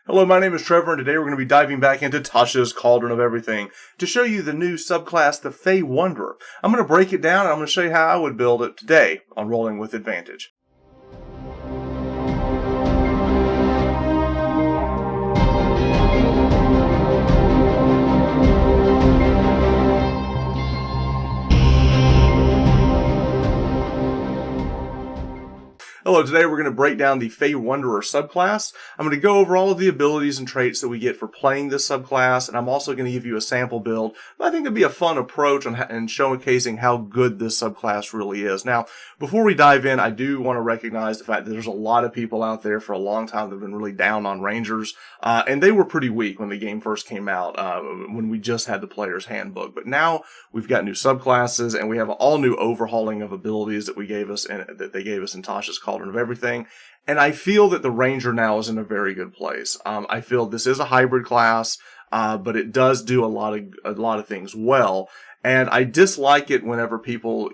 Hello, my name is Trevor, and today we're going to be diving back into Tasha's Cauldron of Everything to show you the new subclass, the Fey Wanderer. I'm going to break it down, and I'm going to show you how I would build it today on Rolling with Advantage. Hello, today we're going to break down the Fey Wanderer subclass. I'm going to go over all of the abilities and traits that we get for playing this subclass, and I'm also going to give you a sample build. But I think it'd be a fun approach and showcasing how good this subclass really is. Now, before we dive in, I do want to recognize the fact that there's a lot of people out there for a long time that have been really down on Rangers, and they were pretty weak when the game first came out, when we just had the player's handbook. But now we've got new subclasses, and we have all new overhauling of abilities that they gave us in Tasha's Cauldron of Everything, and I feel that the Ranger now is in a very good place. I feel this is a hybrid class, but it does do a lot of things well. And I dislike it whenever people,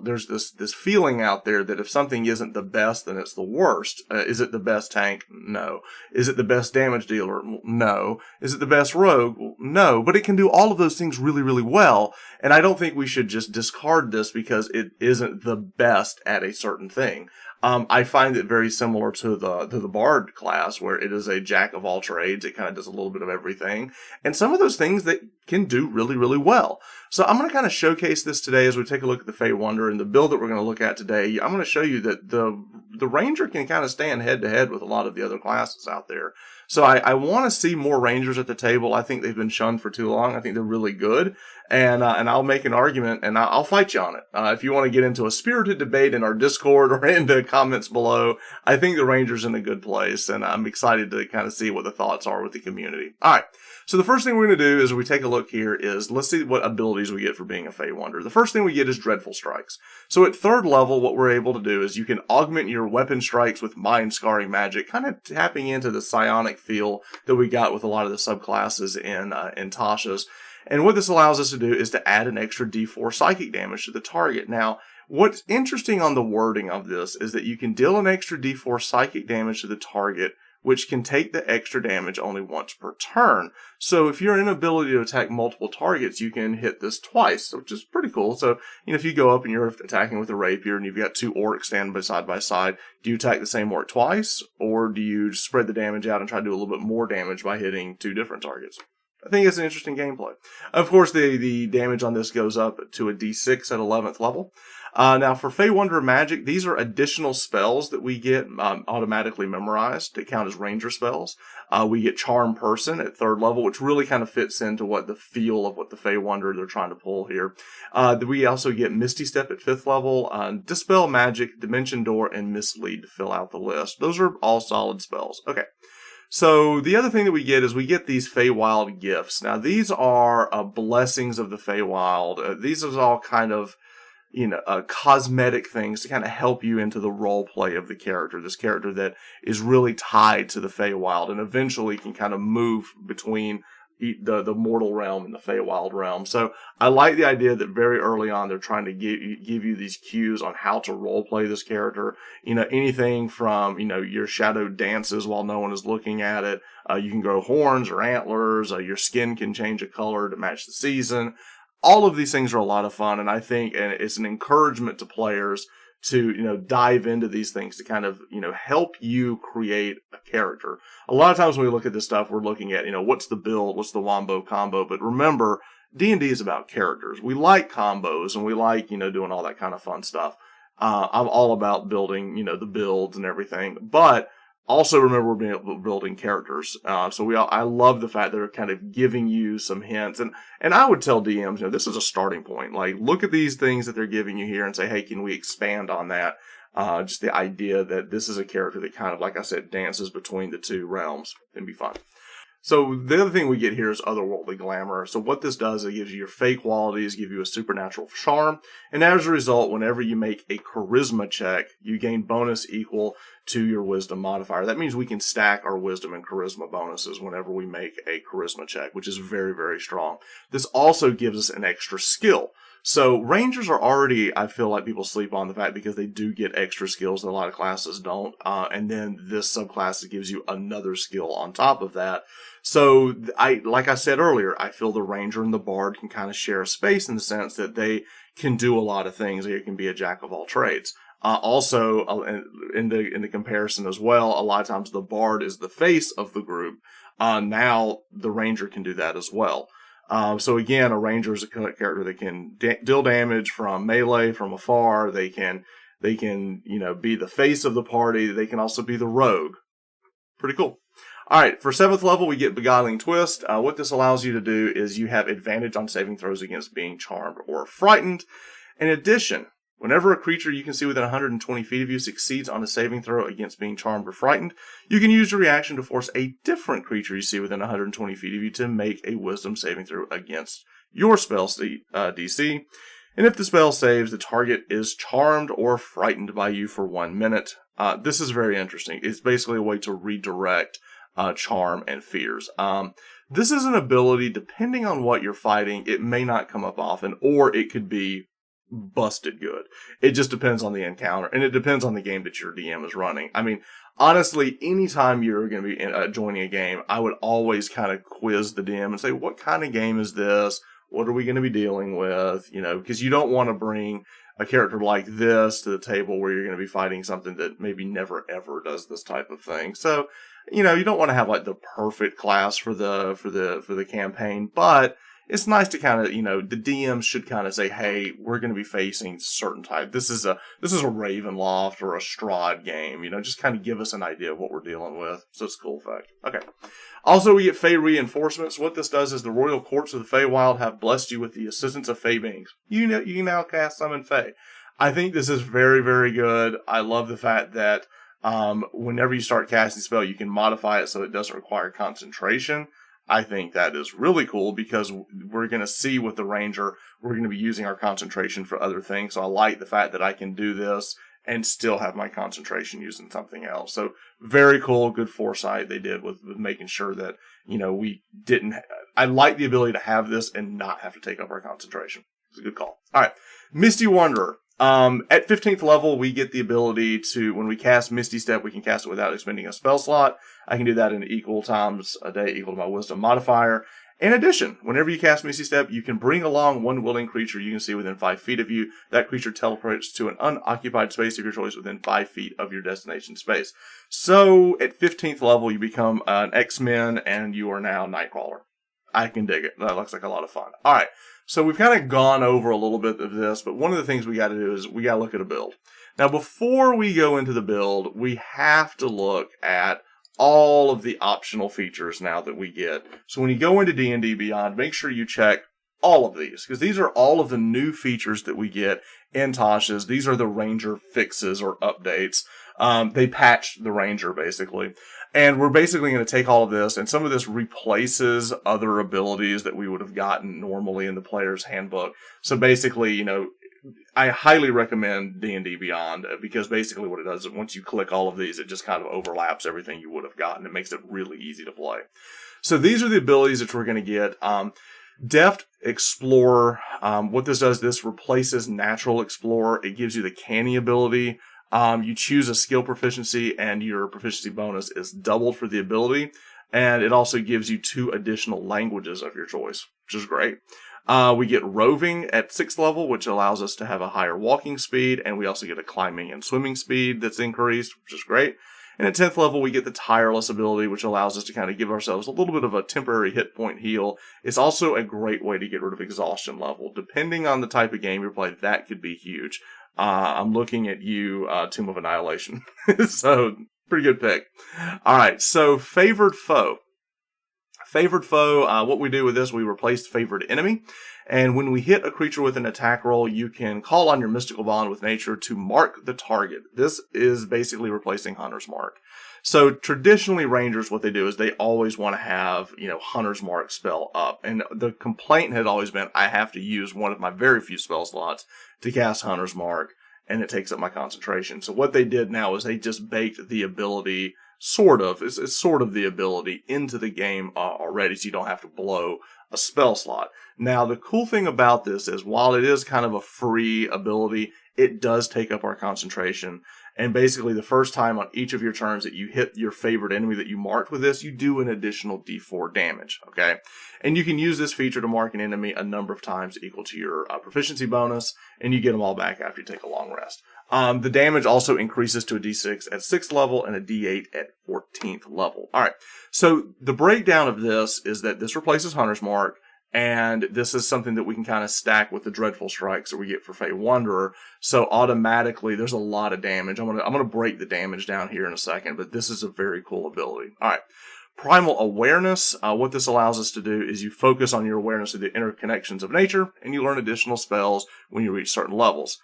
there's this feeling out there that if something isn't the best, then it's the worst. Is it the best tank? No. Is it the best damage dealer? No. Is it the best rogue? No. But it can do all of those things really, really well. And I don't think we should just discard this because it isn't the best at a certain thing. I find it very similar to the Bard class, where it is a jack of all trades. It kind of does a little bit of everything. And some of those things that can do really, really well. So I'm going to kind of showcase this today as we take a look at the Fey Wanderer and the build that we're going to look at today. I'm going to show you that the Ranger can kind of stand head to head with a lot of the other classes out there. So I want to see more Rangers at the table. I think they've been shunned for too long. I think they're really good. And I'll make an argument and I'll fight you on it. If you want to get into a spirited debate in our Discord or in the comments below, I think the Ranger's in a good place. And I'm excited to kind of see what the thoughts are with the community. All right. So the first thing we're going to do as we take a look here is let's see what abilities we get for being a Fey Wanderer. The first thing we get is Dreadful Strikes. So at third level, what we're able to do is you can augment your weapon strikes with mind scarring magic, kind of tapping into the psionic feel that we got with a lot of the subclasses in Tasha's. And what this allows us to do is to add an extra D4 psychic damage to the target. Now, what's interesting on the wording of this is that you can deal an extra D4 psychic damage to the target, which can take the extra damage only once per turn. So if you're in ability to attack multiple targets, you can hit this twice, which is pretty cool. So, if you go up and you're attacking with a rapier and you've got two orcs standing side by side, do you attack the same orc twice? Or do you spread the damage out and try to do a little bit more damage by hitting two different targets? I think it's an interesting gameplay. Of course, the damage on this goes up to a D6 at 11th level. Now, for Fey Wanderer Magic, these are additional spells that we get automatically memorized to count as Ranger spells. We get Charm Person at 3rd level, which really kind of fits into what the feel of what the Fey Wanderer they're trying to pull here. We also get Misty Step at 5th level, Dispel Magic, Dimension Door, and Mislead to fill out the list. Those are all solid spells. Okay. So the other thing that we get is we get these Feywild gifts. Now these are blessings of the Feywild. These are all kind of, cosmetic things to kind of help you into the role play of the character. This character that is really tied to the Feywild and eventually can kind of move between the mortal realm and the Feywild realm. So I like the idea that very early on they're trying to give you these cues on how to role play this character. Anything from your shadow dances while no one is looking at it. You can grow horns or antlers. Your skin can change a color to match the season. All of these things are a lot of fun, and I think it's an encouragement to players to dive into these things to kind of help you create a character. A lot of times when we look at this stuff, we're looking at what's the build, what's the wombo combo. But remember, D&D is about characters. We like combos and we like doing all that kind of fun stuff. I'm all about building the builds and everything, but also remember we're building characters. I love the fact that they're kind of giving you some hints, and I would tell DMs, this is a starting point. Like, look at these things that they're giving you here and say, hey, can we expand on that? Just the idea that this is a character that kind of, like I said, dances between the two realms can be fun. So the other thing we get here is otherworldly glamour. So what this does, it gives you your fey qualities, give you a supernatural charm, and as a result, whenever you make a charisma check, you gain bonus equal to your wisdom modifier. That means we can stack our wisdom and charisma bonuses whenever we make a charisma check, which is very, very strong. This also gives us an extra skill. So Rangers are already, I feel like people sleep on the fact because they do get extra skills that a lot of classes don't. And then this subclass gives you another skill on top of that. So like I said earlier, I feel the Ranger and the Bard can kind of share a space in the sense that they can do a lot of things. They can be a jack of all trades. Also, in the comparison as well, a lot of times the Bard is the face of the group. Now the Ranger can do that as well. So again, a Ranger is a character that can deal damage from melee, from afar. They can, be the face of the party. They can also be the rogue. Pretty cool. All right, for 7th level, we get Beguiling Twist. What this allows you to do is you have advantage on saving throws against being charmed or frightened. In addition, whenever a creature you can see within 120 feet of you succeeds on a saving throw against being charmed or frightened, you can use your reaction to force a different creature you see within 120 feet of you to make a wisdom saving throw against your spell DC. And if the spell saves, the target is charmed or frightened by you for 1 minute. This is very interesting. It's basically a way to redirect charm and fears. This is an ability, depending on what you're fighting, it may not come up often, or it could be busted good. It just depends on the encounter, and it depends on the game that your DM is running. I mean, honestly, anytime you're going to be joining a game, I would always kind of quiz the DM and say, what kind of game is this? What are we going to be dealing with? Because you don't want to bring a character like this to the table where you're going to be fighting something that maybe never ever does this type of thing. So, you don't want to have like the perfect class for the campaign, but it's nice to kind of, the DM should kind of say, hey, we're going to be facing certain type. This is a Ravenloft or a Strahd game, just kind of give us an idea of what we're dealing with. So it's a cool effect. Okay. Also, we get Fey Reinforcements. What this does is the Royal Courts of the Feywild have blessed you with the assistance of Fey beings. You can now cast Summon Fey. I think this is very, very good. I love the fact that whenever you start casting a spell, you can modify it so it doesn't require concentration. I think that is really cool because we're going to see with the Ranger, we're going to be using our concentration for other things. So I like the fact that I can do this and still have my concentration using something else. So very cool, good foresight they did with making sure that, we didn't, I like the ability to have this and not have to take up our concentration. It's a good call. All right. Misty Wanderer. At 15th level, we get the ability to, when we cast Misty Step, we can cast it without expending a spell slot. I can do that in equal times a day, equal to my wisdom modifier. In addition, whenever you cast Misty Step, you can bring along one willing creature you can see within 5 feet of you. That creature teleports to an unoccupied space of your choice within 5 feet of your destination space. So, at 15th level, you become an X-Men, and you are now Nightcrawler. I can dig it. That looks like a lot of fun. All right. So we've kind of gone over a little bit of this, but one of the things we got to do is we got to look at a build. Now, before we go into the build, we have to look at all of the optional features now that we get. So when you go into D&D Beyond, make sure you check all of these, because these are all of the new features that we get in Tasha's. These are the Ranger fixes or updates. They patched the Ranger, basically. And we're basically going to take all of this, and some of this replaces other abilities that we would have gotten normally in the player's handbook. So basically, I highly recommend D&D Beyond, because basically what it does is once you click all of these, it just kind of overlaps everything you would have gotten. It makes it really easy to play. So these are the abilities that we're going to get. Deft Explorer, what this does, this replaces Natural Explorer. It gives you the Canny ability. You choose a skill proficiency, and your proficiency bonus is doubled for the ability. And it also gives you 2 additional languages of your choice, which is great. We get Roving at 6th level, which allows us to have a higher walking speed, and we also get a climbing and swimming speed that's increased, which is great. And at 10th level, we get the Tireless ability, which allows us to kind of give ourselves a little bit of a temporary hit point heal. It's also a great way to get rid of exhaustion level. Depending on the type of game you're playing, that could be huge. I'm looking at you, Tomb of Annihilation. So, pretty good pick. All right, so Favored Foe. Favored Foe, what we do with this, we replace Favored Enemy. And when we hit a creature with an attack roll, you can call on your Mystical Bond with Nature to mark the target. This is basically replacing Hunter's Mark. So traditionally, Rangers, what they do is they always want to have, Hunter's Mark spell up. And the complaint had always been, I have to use one of my very few spell slots to cast Hunter's Mark. and it takes up my concentration. So what they did now is they just baked the ability, it's sort of the ability into the game already, so you don't have to blow a spell slot. Now, the cool thing about this is while it is kind of a free ability, it does take up our concentration. And basically, the first time on each of your turns that you hit your favorite enemy that you marked with this, you do an additional d4 damage, okay? And you can use this feature to mark an enemy a number of times equal to your proficiency bonus, and you get them all back after you take a long rest. The damage also increases to a d6 at 6th level and a d8 at 14th level. All right, so the breakdown of this is that this replaces Hunter's Mark, and this is something that we can kind of stack with the Dreadful Strikes that we get for Fey Wanderer. So automatically, there's a lot of damage. I'm gonna break the damage down here in a second, but this is a very cool ability. All right. Primal Awareness, what this allows us to do is you focus on your awareness of the interconnections of nature, and you learn additional spells when you reach certain levels.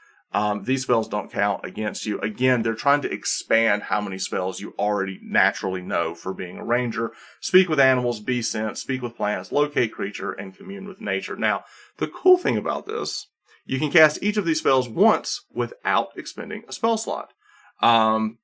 These spells don't count against you. Again, they're trying to expand how many spells you already naturally know for being a ranger. Speak with animals, be sent, speak with plants, locate creature, and commune with nature. Now, the cool thing about this, you can cast each of these spells once without expending a spell slot.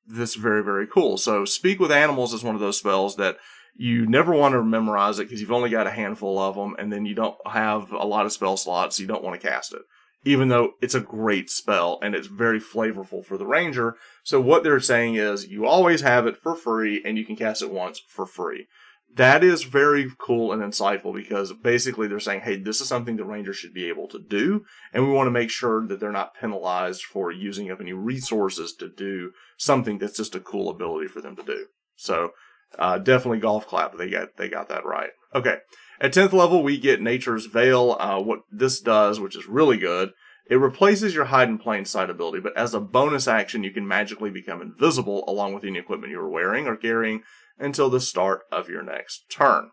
This is very, very cool. So speak with animals is one of those spells that you never want to memorize it because you've only got a handful of them, and then you don't have a lot of spell slots, so you don't want to cast it. Even though it's a great spell and it's very flavorful for the ranger. So what they're saying is you always have it for free and you can cast it once for free. That is very cool and insightful because basically they're saying, hey, this is something the ranger should be able to do, and we want to make sure that they're not penalized for using up any resources to do something that's just a cool ability for them to do. So definitely golf clap. They got that right. Okay. At 10th level, we get Nature's Veil. What this does, which is really good, it replaces your Hide in Plain Sight ability, but as a bonus action, you can magically become invisible along with any equipment you are wearing or carrying until the start of your next turn.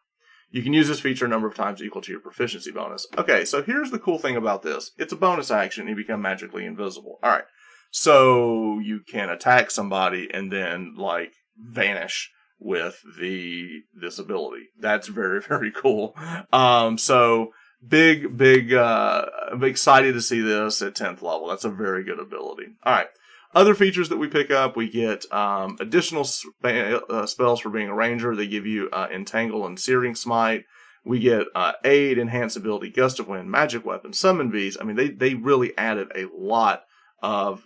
You can use this feature a number of times equal to your proficiency bonus. Okay, so here's the cool thing about this. It's a bonus action, you become magically invisible. All right, so you can attack somebody and then, like, vanish with this ability. That's very, very cool. So I'm excited to see this at 10th level. That's a very good ability. All right. Other features that we pick up, we get additional spells for being a ranger. They give you Entangle and Searing Smite. We get Aid, Enhance Ability, Gust of Wind, Magic Weapon, Summon Beast. I mean, they really added a lot of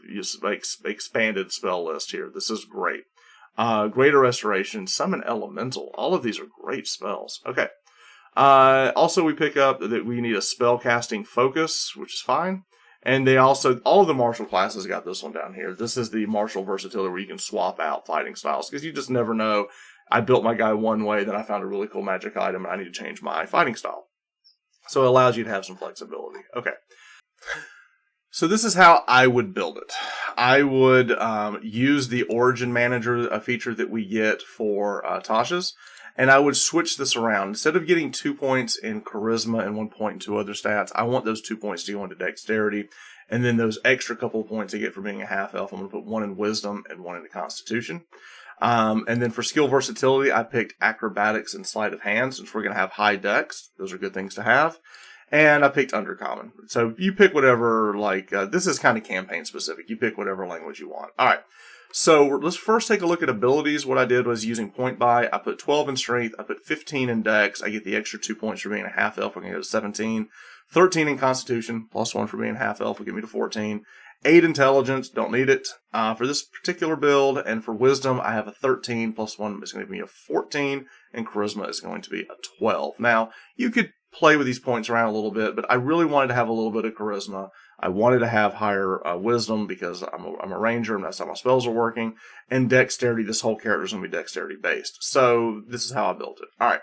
expanded spell list here. This is great. Greater Restoration, Summon Elemental. All of these are great spells. Okay. Also, we pick up that we need a spellcasting focus, which is fine. And they also, all of the martial classes got this one down here. This is the martial versatility where you can swap out fighting styles because you just never know. I built my guy one way, then I found a really cool magic item, and I need to change my fighting style. So it allows you to have some flexibility. Okay. So this is how I would build it. I would use the Origin Manager, a feature that we get for Tasha's, and I would switch this around. Instead of getting 2 points in Charisma and 1 point in 2 other stats, I want those 2 points to go into Dexterity, and then those extra couple of points I get for being a half-elf, I'm going to put 1 in Wisdom and 1 into Constitution. And then for skill versatility, I picked Acrobatics and Sleight of Hand, since we're going to have high Dex. Those are good things to have. And I picked Undercommon. So you pick whatever, this is kind of campaign specific. You pick whatever language you want. All right. So let's first take a look at abilities. What I did was using Point Buy. I put 12 in Strength. I put 15 in Dex. I get the extra 2 points for being a half-elf. We're going to go to 17. 13 in Constitution, plus 1 for being half-elf will get me to 14. 8 Intelligence, don't need it. For this particular build, and for Wisdom, I have a 13, plus 1 is going to give me a 14, and Charisma is going to be a 12. Now, you could play with these points around a little bit, but I really wanted to have a little bit of Charisma. I wanted to have higher Wisdom because I'm a Ranger and that's how my spells are working. And Dexterity, this whole character is going to be Dexterity based. So this is how I built it. All right.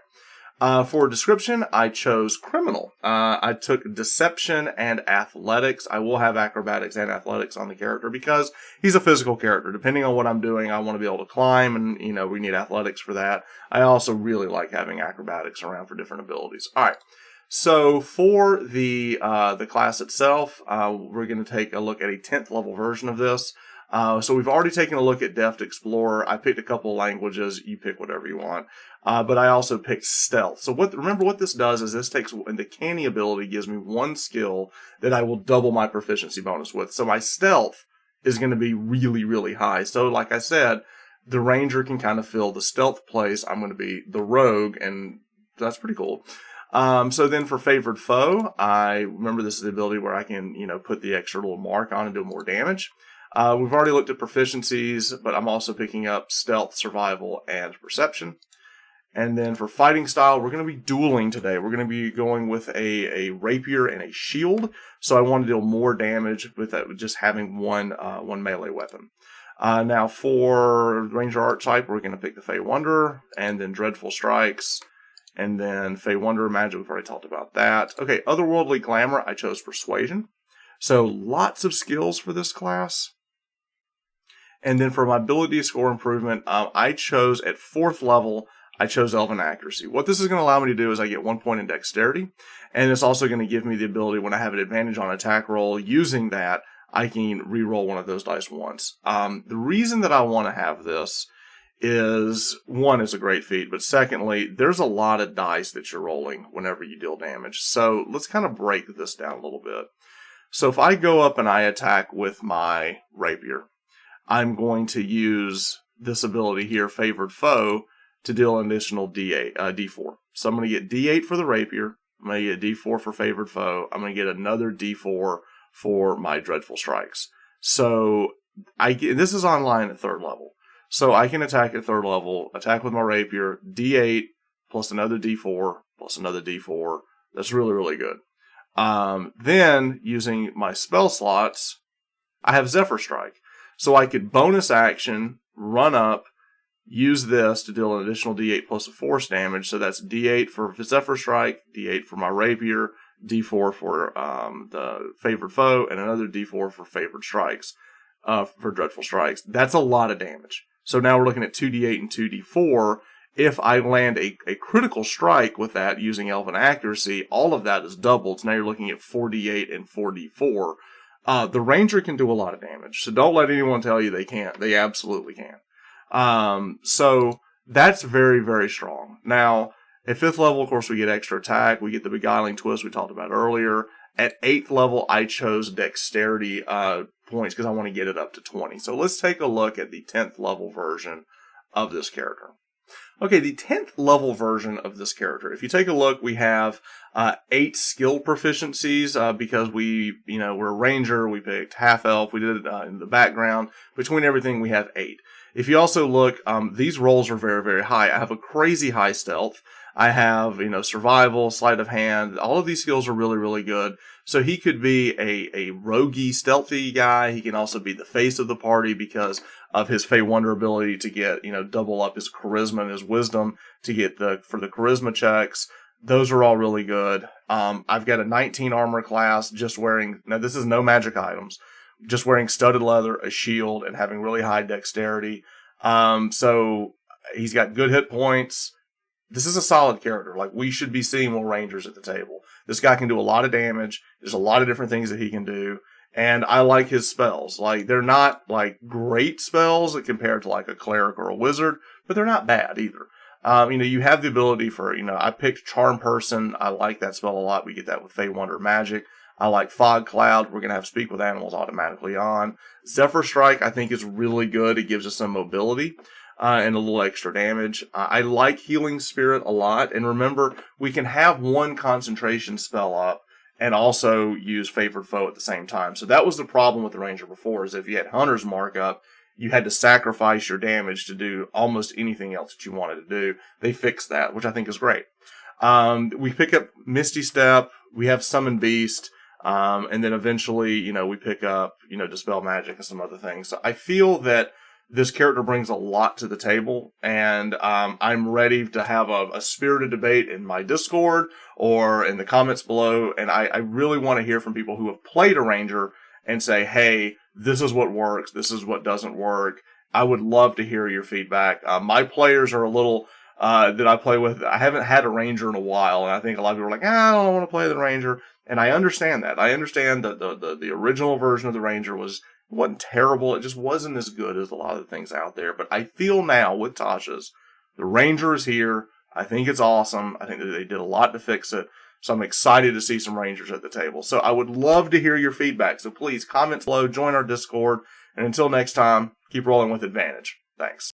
For description, I chose Criminal. I took Deception and Athletics. I will have Acrobatics and Athletics on the character because he's a physical character. Depending on what I'm doing, I want to be able to climb, and we need Athletics for that. I also really like having Acrobatics around for different abilities. All right. So for the class itself, we're going to take a look at a 10th level version of this. So we've already taken a look at Deft Explorer. I picked a couple languages. You pick whatever you want. But I also picked Stealth. So remember what this does is this takes, the Canny ability gives me 1 skill that I will double my proficiency bonus with. So my Stealth is going to be really, really high. So like I said, the Ranger can kind of fill the stealth place. I'm going to be the Rogue, and that's pretty cool. So then for Favored Foe, I remember this is the ability where I can, put the extra little mark on and do more damage. We've already looked at proficiencies, but I'm also picking up Stealth, Survival, and Perception. And then for fighting style, we're going to be dueling today. We're going to be going with a rapier and a shield. So I want to deal more damage with that, with just having one melee weapon. Now for Ranger archetype, we're going to pick the Fey Wanderer, and then Dreadful Strikes, and then Fey Wanderer Magic. We've already talked about that. Okay, Otherworldly Glamour, I chose Persuasion. So lots of skills for this class. And then for my ability score improvement, I chose at 4th level, I chose Elven Accuracy. What this is going to allow me to do is I get 1 point in Dexterity, and it's also going to give me the ability when I have an advantage on attack roll, using that, I can re-roll one of those dice once. The reason that I want to have this is, one, it's a great feat, but secondly, there's a lot of dice that you're rolling whenever you deal damage. So let's kind of break this down a little bit. So if I go up and I attack with my rapier, I'm going to use this ability here, Favored Foe, to deal an additional D4. So I'm going to get D8 for the rapier. I'm going to get D4 for Favored Foe. I'm going to get another D4 for my Dreadful Strikes. So this is online at 3rd level. So I can attack at 3rd level, attack with my rapier, D8 plus another D4 plus another D4. That's really, really good. Then using my spell slots, I have Zephyr Strike. So I could bonus action, run up, use this to deal an additional D8 plus a force damage. So that's D8 for Zephyr Strike, D8 for my rapier, D4 for the Favored Foe, and another D4 for Favored Strikes, for Dreadful Strikes. That's a lot of damage. So now we're looking at 2D8 and 2D4. If I land a critical strike with that using Elven Accuracy, all of that is doubled. So now you're looking at 4D8 and 4D4. The Ranger can do a lot of damage, so don't let anyone tell you they can't. They absolutely can. So that's very, very strong. Now, at 5th level, of course, we get extra attack. We get the Beguiling Twist we talked about earlier. At 8th level, I chose Dexterity points because I want to get it up to 20. So let's take a look at the 10th level version of this character. Okay, the 10th level version of this character. If you take a look, we have 8 skill proficiencies because we're a ranger. We picked half elf. We did it in the background. Between everything, we have 8. If you also look, these rolls are very, very high. I have a crazy high stealth. I have, survival, sleight of hand. All of these skills are really, really good. So he could be a roguey, stealthy guy. He can also be the face of the party because of his Fey Wonder ability to get, double up his charisma and his wisdom to get for the charisma checks. Those are all really good. I've got a 19 armor class just wearing, now this is no magic items, just wearing studded leather, a shield, and having really high dexterity. So he's got good hit points. This is a solid character. Like, we should be seeing more Rangers at the table. This guy can do a lot of damage. There's a lot of different things that he can do. And I like his spells. Like, they're not, great spells compared to, a cleric or a wizard, but they're not bad either. You have the ability for, I picked Charm Person. I like that spell a lot. We get that with Fey Wanderer Magic. I like Fog Cloud. We're going to have Speak with Animals automatically on. Zephyr Strike, I think, is really good. It gives us some mobility. And a little extra damage. I like Healing Spirit a lot. And remember, we can have one concentration spell up and also use Favored Foe at the same time. So that was the problem with the Ranger before, is if you had Hunter's Mark up, you had to sacrifice your damage to do almost anything else that you wanted to do. They fixed that, which I think is great. We pick up Misty Step. We have Summon Beast. And then eventually, we pick up, Dispel Magic and some other things. So I feel that this character brings a lot to the table, and I'm ready to have a spirited debate in my Discord or in the comments below, and I really want to hear from people who have played a Ranger and say, hey, this is what works, this is what doesn't work. I would love to hear your feedback. My players are a little, that I play with, I haven't had a Ranger in a while, and I think a lot of people are like, I don't want to play the Ranger, and I understand that. I understand that the original version of the Ranger wasn't terrible. It just wasn't as good as a lot of the things out there. But I feel now with Tasha's, the Ranger is here. I think it's awesome. I think that they did a lot to fix it. So I'm excited to see some Rangers at the table. So I would love to hear your feedback. So please comment below, join our Discord, and until next time, keep rolling with advantage. Thanks.